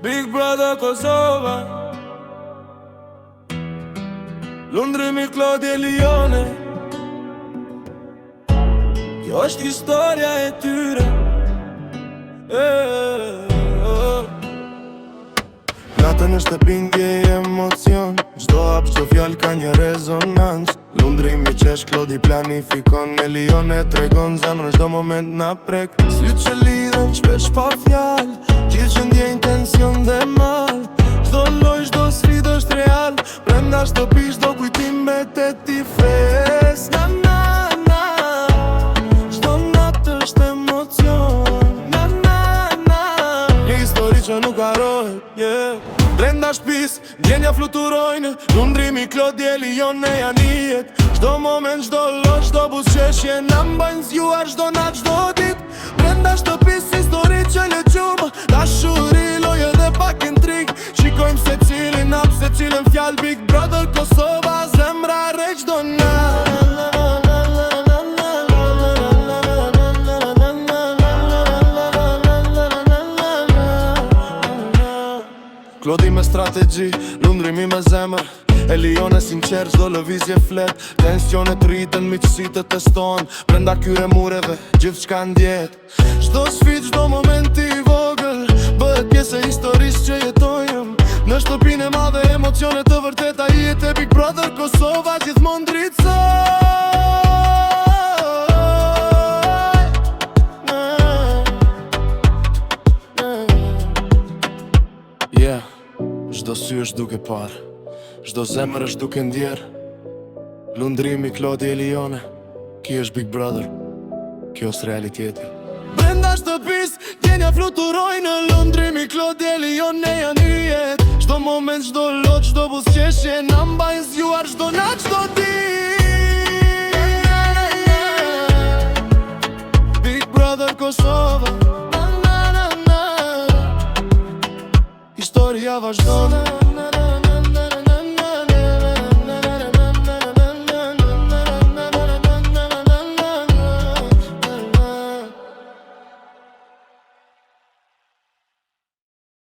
Big Brother Kosova, Lundrimi Claudia Lione. Kjo është historia e tyre. Natën është e bindje i emocion, çdo hap, çdo fjall ka një rezonancë. Lundrimi qesh, Klodi planifikon, me Lione tregon zemrën çdo moment na prek. Sytë që lidhen shpesh pa fjall, gjithë që ndjejnë tension dhe mal. Çdo loj, çdo sfidë është real, brenda shtëpisë çdo kujtim mbetet i fres. Na na na, çdo natë është emocion. Na na na, një histori që nuk harrohet, yeah. Brenda shpis, ndjenja fluturojnë, Lundrimi, Claudia Lione janë i jetë. Çdo moment, çdo lot, çdo buzëqeshje na mbajnë zgjuar çdo natë, çdo ditë. Brenda shtëpis, histori që lequma, dashuri, loje dhe pak intrig. Shikojmë se cilin hap, se cilin fjall. Big Brother Kosova, zemra re çdo natë. Klodi me strategji, Lundrimi me zemër, e Lione sinqer, çdo lëvizje flet. Tensionet rriten, miqësitë të testohen, brenda kyre mureve, gjithë çka ndjet. Çdo sfidë, çdo moment i vogël, bëhet pjesë e historisë që jetojmë. Në shtëpinë e madhe, emocionet të vërteta, i jetë e Big Brother Kosova, gjithmonë dritsoj. Yeah, çdo sy është duke parë, çdo zemër është duke ndjerë. Lundrimi, Claudia Lione, ki është Big Brother, kjo është realiteti. Brenda shtëpis, ndjenja fluturojnë, Lundrimi, Claudia Lione janë i jetë. Çdo moment, çdo lot, çdo buzëqeshje na mbajnë zgjuar çdo natë, çdo ditë. Big Brother Kosova, historia vazhdon.